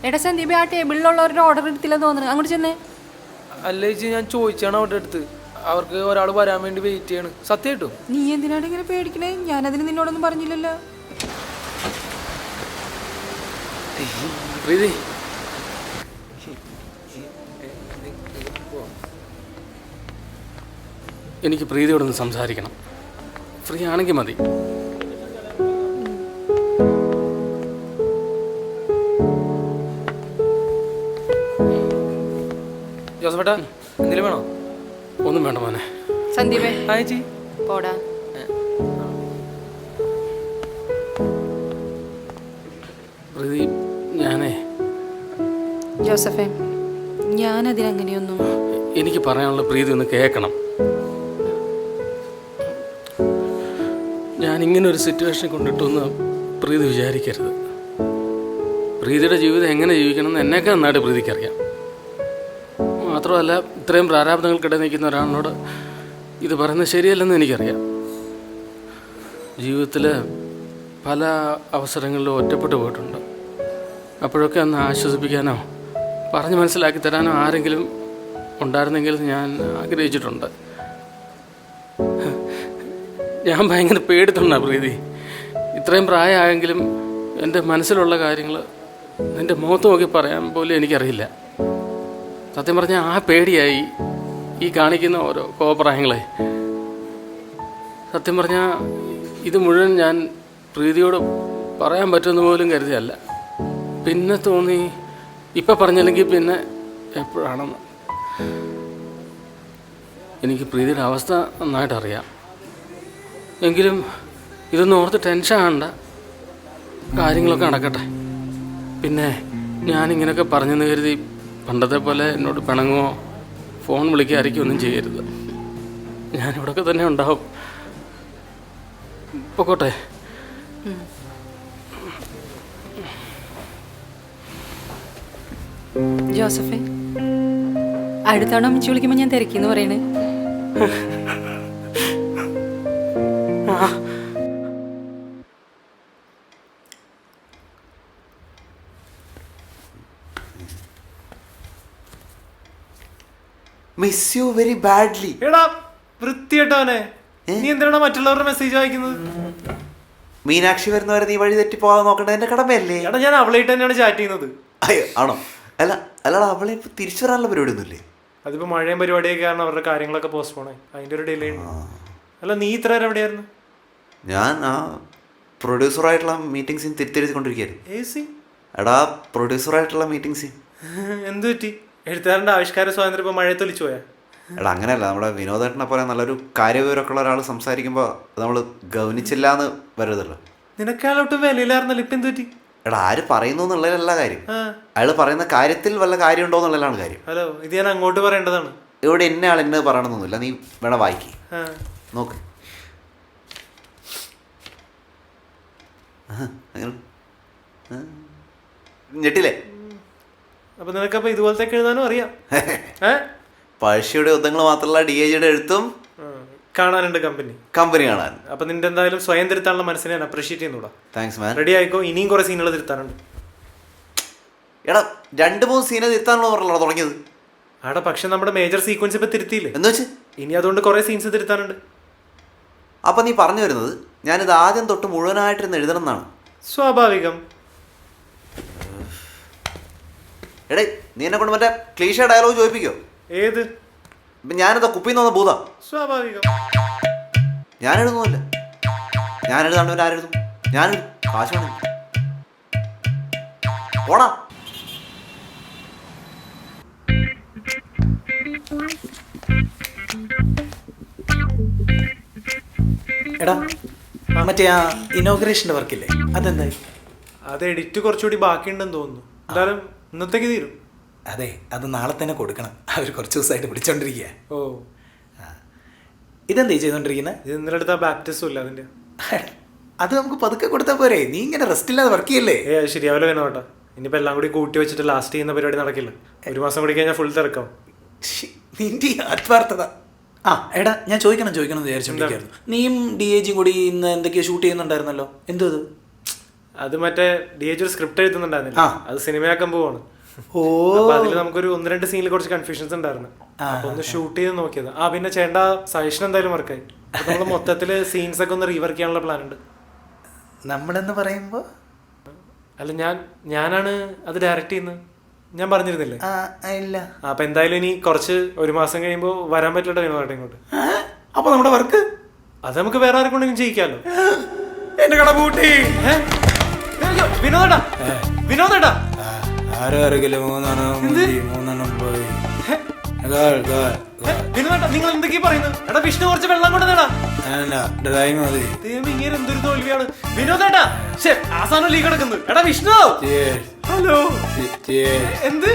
എടാ സന്ദീപ്, ആ ടേബിളിലുള്ളവരുടെ ഓർഡർ എടുത്തില്ലെന്ന് തോന്നുന്നു. അങ്ങോട്ട് ചെന്നേ. അല്ല ചേച്ചി, ഞാൻ ചോദിച്ചാണ് അവരുടെ അടുത്ത്. അവർക്ക് ഒരാൾ വരാൻ വേണ്ടി വെയിറ്റ് ചെയ്യാണ്. സത്യമായിട്ടും. നീ എന്തിനാണ് ഇങ്ങനെ പേടിക്കണേ? ഞാനതിന് നിന്നോടൊന്നും പറഞ്ഞില്ലല്ലോ. പ്രീതി, എനിക്ക് പ്രീതിയോടൊന്ന് സംസാരിക്കണം. ഫ്രീ ആണെങ്കിൽ മതി. ജോസഫേട്ടാ, എന്തെങ്കിലും വേണോ? ഒന്നും വേണ്ട മോനെ. സന്ദീപേ, ചേച്ചി പോടാ. പ്രീതി, ഞാനേ ജോസഫേ, ഞാനതിനങ്ങനെയൊന്നും. എനിക്ക് പറയാനുള്ള പ്രീതി ഒന്ന് കേൾക്കണം. ഞാനിങ്ങനൊരു സിറ്റുവേഷൻ കൊണ്ടിട്ടൊന്ന് പ്രീതി വിചാരിക്കരുത്. പ്രീതിയുടെ ജീവിതം എങ്ങനെ ജീവിക്കണമെന്ന് എന്നേക്കാൾ നന്നായിട്ട് പ്രീതിക്കറിയാം. മാത്രമല്ല, ഇത്രയും പ്രാരാബ്ദങ്ങൾക്കിടെ നിൽക്കുന്ന ഒരാളിനോട് ഇത് പറയുന്നത് ശരിയല്ലെന്ന് എനിക്കറിയാം. ജീവിതത്തിൽ പല അവസരങ്ങളിലും ഒറ്റപ്പെട്ടു പോയിട്ടുണ്ട്. അപ്പോഴൊക്കെ ഒന്ന് ആശ്വസിപ്പിക്കാനോ പറഞ്ഞ് മനസ്സിലാക്കി തരാനോ ആരെങ്കിലും ഉണ്ടായിരുന്നെങ്കിൽ ഞാൻ ആഗ്രഹിച്ചിട്ടുണ്ട്. ഞാൻ ഭയങ്കര പേടിത്തൊണ്ടാണ് പ്രീതി. ഇത്രയും പ്രായമായെങ്കിലും എൻ്റെ മനസ്സിലുള്ള കാര്യങ്ങൾ നിൻ്റെ മുഖത്ത് നോക്കി പറയാൻ പോലും എനിക്കറിയില്ല. സത്യം പറഞ്ഞാൽ ആ പേടിയായി ഈ കാണിക്കുന്ന ഓരോ കോപ്രായങ്ങളെ. സത്യം പറഞ്ഞാൽ ഇത് മുഴുവൻ ഞാൻ പ്രീതിയോട് പറയാൻ പറ്റുമെന്ന് പോലും കരുതിയല്ല. പിന്നെ തോന്നി ഇപ്പം പറഞ്ഞില്ലെങ്കിൽ പിന്നെ എപ്പോഴാണെന്ന്. എനിക്ക് പ്രീതിയുടെ അവസ്ഥ നന്നായിട്ട് അറിയാം. എങ്കിലും ഇതൊന്നും ഓർത്ത് ടെൻഷൻ ആകണ്ട. കാര്യങ്ങളൊക്കെ നടക്കട്ടെ. പിന്നെ ഞാനിങ്ങനെയൊക്കെ പറഞ്ഞെന്ന് കരുതി പണ്ടത്തെ പോലെ എന്നോട് പിണങ്ങുമോ ഫോൺ വിളിക്കാതിരിക്കുകയോ ഒന്നും ചെയ്യരുത്. ഞാനിവിടെയൊക്കെ തന്നെ ഉണ്ടാവും. പൊക്കോട്ടെ. ജോസഫേ, അടുത്തവണ അമ്മച്ചി വിളിക്കുമ്പോൾ ഞാൻ തിരക്കിന്ന് പറയണേ. Miss you very badly. എടാ വൃത്തിയേട്ടവനെ, നീ എന്തിനാണ് മറ്റുള്ളവരുടെ മെസ്സേജ് വായിക്കുന്നത്? മീനാക്ഷി വരുന്നവരെ നീ വഴി തെറ്റി പോകാൻ നോക്കണ്ട, എന്റെ കടമയല്ലേ? എടാ, ഞാൻ അവളായിട്ട് തന്നെയാണ് ചാറ്റ് ചെയ്യുന്നത്. അയ്യോ, ആണോ? അല്ല അല്ലടാ, അവളെ ഇപ്പൊ തിരിച്ചു വരാനുള്ള പരിപാടി ഒന്നുമില്ലേ? അതിപ്പോ മഴയും പരിപാടിയൊക്കെ കാരണം അവരുടെ കാര്യങ്ങളൊക്കെ പോസ്റ്റ്പോണായി. അതിന്റെ ഒരു ഡിലേ ഉണ്ട്. അല്ല, നീ ഇത്ര നേരം എവിടെയായിരുന്നു? ഞാൻ ആ പ്രൊഡ്യൂസറായിട്ടുള്ള മീറ്റിംഗ്സിന് തിരുത്തിരിക്കൊണ്ടിരിക്കുകയായിരുന്നു. എടാ, പ്രൊഡ്യൂസറായിട്ടുള്ള മീറ്റിംഗ്സ്. എന്ത് പറ്റി? എഴുത്തുകാരന്റെ ആവിഷ്കാര സ്വാതന്ത്ര്യം ഇപ്പൊ മഴയെ തൊലിച്ചു പോയാ? എടാ, അങ്ങനെയല്ല. നമ്മുടെ വിനോദേട്ടനെ പോലെ നല്ലൊരു കാര്യവിവരമൊക്കെ ഉള്ള ഒരാൾ സംസാരിക്കുമ്പോൾ അത് നമ്മൾ ഗവനിച്ചില്ല എന്ന് വരരുതല്ലോ. നിനക്കാളൊട്ടും വിലയിലായിരുന്നല്ലോ, ഇപ്പൊ എന്ത് പറ്റി? എടാ, ആര് പറയുന്നു എന്നുള്ളതിലല്ല കാര്യം, അയാൾ പറയുന്ന കാര്യത്തിൽ വല്ല കാര്യം ഉണ്ടോ എന്നുള്ളതാണ് കാര്യം. ഹലോ, ഇത് ഞാൻ അങ്ങോട്ട് പറയേണ്ടതാണ്. ഇവിടെ ഇന്ന ആൾ എന്നെ പറയണമെന്നൊന്നുമില്ല. നീ വേണം വായിക്ക്, നോക്ക്. ഞെട്ടില്ലേ? അപ്പൊ നിനക്കപ്പൊ ഇതുപോലത്തെ എഴുതാനും അറിയാം? പഴശ്ശിയുടെ യുദ്ധങ്ങൾ മാത്രമല്ല, DIGയുടെ എഴുത്തും കാണാനുണ്ട് കമ്പനി കാണാൻ. അപ്പൊ നിന്റെ എന്തായാലും സ്വയം തിരുത്താനുള്ള മനസ്സിനെ ഞാൻ അപ്രീഷിയേറ്റ് ചെയ്യുന്നൂടാ. Thanks man. റെഡി ആയിക്കോ, ഇനിയും കുറെ സീനുകൾ തിരുത്താനുണ്ട്. എടാ, 2-3 സീനെ തിരുത്താനുള്ള പറഞ്ഞല്ലോ തുടങ്ങിയത്. ആടാ, പക്ഷെ നമ്മുടെ മേജർ സീക്വൻസ് ഇപ്പൊ തിരുത്തിയില്ലേ? എന്ന് വെച്ച് ഇനി അതുകൊണ്ട് കുറെ സീൻസ് തിരുത്താനുണ്ട്. അപ്പൊ നീ പറഞ്ഞു വരുന്നത് ഞാനിത് ആദ്യം തൊട്ട് മുഴുവനായിട്ടിരുന്ന് എഴുതണം എന്നാണ്? സ്വാഭാവികം. എടേ, നീ എന്നെ കൊണ്ട് മറ്റേ ക്ലീഷ ഡയലോഗ് ചോദിപ്പിക്കോ? ഏത്? ഞാനിതാ കുപ്പിന്ന് വന്ന ഭൂത. സ്വാഭാവികം. ഞാൻ എഴുതുന്നില്ല. ഞാൻ എഴുതാണ്ട് ആരെഴുതും? ഞാൻ കാശ് വേണം. പോടാ. എടാ, മറ്റേ ആ ഇനോഗ്രേഷൻ്റെ വർക്കില്ലേ, അതെന്തായി? അത് എഡിറ്റ് കുറച്ചുകൂടി ബാക്കിയുണ്ടെന്ന് തോന്നുന്നു. എന്തായാലും ഇന്നത്തേക്ക് തീരും. അതെ, അത് നാളെ തന്നെ കൊടുക്കണം. അവർ കുറച്ച് ദിവസമായിട്ട് പിടിച്ചോണ്ടിരിക്കുക. ഓ, ഇതെന്താ ചെയ്തോണ്ടിരിക്കുന്നത്? ഇത് ഇന്നലെ എടുത്ത ബാപ്റ്റിസും ഇല്ല അതിന്റെ. അത് നമുക്ക് പതുക്കെ കൊടുത്താൽ പോരെ? നീ ഇങ്ങനെ റെസ്റ്റ് ഇല്ലാതെ വർക്ക് ചെയ്യല്ലേ? അത് ശരിയാവില്ല വേണോട്ടാ. ഇനിയിപ്പോ എല്ലാം കൂടി കൂട്ടി വെച്ചിട്ട് ലാസ്റ്റ് ചെയ്യുന്ന പരിപാടി നടക്കില്ല. 1 മാസം കൂടി കഴിഞ്ഞാൽ ഫുൾ തിരക്കാവും. നിന്റെ ആത്മാർത്ഥത. ആ എടാ, ഞാൻ ചോദിക്കണം എന്ന് വിചാരിച്ചോണ്ടിരിക്കുന്നു. നീയും DIGയും കൂടി ഇന്ന് എന്തൊക്കെയോ ഷൂട്ട് ചെയ്യുന്നുണ്ടായിരുന്നല്ലോ, എന്തോ അത്? അത് മറ്റേ DH ഒരു സ്ക്രിപ്റ്റ് എഴുതുന്നുണ്ടായിരുന്നില്ല, അത് സിനിമയാക്കാൻ പോവാണ്. ഓ അപ്പൊ അതിൽ നമുക്കൊരു 1-2 സീനിൽ കുറച്ച് കൺഫ്യൂഷൻസ് ഉണ്ടായിരുന്നു. അപ്പൊ ഒന്ന് ഷൂട്ട് ചെയ്ത് നോക്കിയത്. പിന്നെ ചേട്ട സജഷൻ എന്തായാലും വർക്കായി. അപ്പൊ നമ്മള് മൊത്തത്തില് സീൻസ് ഒക്കെ ഒന്ന് റീവർക്ക് ചെയ്യാനുള്ള പ്ലാൻ ഉണ്ട്. നമ്മളെന്ന് പറയുമ്പോ അല്ല ഞാനാണ് അത് ഡയറക്റ്റ് ചെയ്യുന്നത്, ഞാൻ പറഞ്ഞിരുന്നില്ലേ? ഇല്ല. അപ്പൊ എന്തായാലും ഇനി കുറച്ച് 1 മാസം കഴിയുമ്പോ വരാൻ പറ്റില്ല വിനോദേട്ടൻ ഇങ്ങോട്ട്. അപ്പൊ നമ്മുടെ വർക്ക് അത് നമുക്ക് വേറെ ആരെ കൊണ്ടെങ്കിലും ചെയ്യിക്കാമല്ലോ. എന്റെ കട പൂട്ടി. വിനോദേട്ടാ ആരെങ്കിലും 3 പോയി. വിനോദേട്ടാ നിങ്ങൾ എന്തൊക്കെയാ പറയുന്നത്? എടാ വിഷ്ണു കുറച്ച് വെള്ളം കൊണ്ടുവന്നേടാ. ഡ്രൈവ് മതി. ഇങ്ങനെ എന്തൊരു തോൽവിയാണ് വിനോദേട്ടാ. ആ സാധനം ലീക്ക് കിടക്കുന്നു. എടാ വിഷ്ണു, ഹലോ. എന്ത്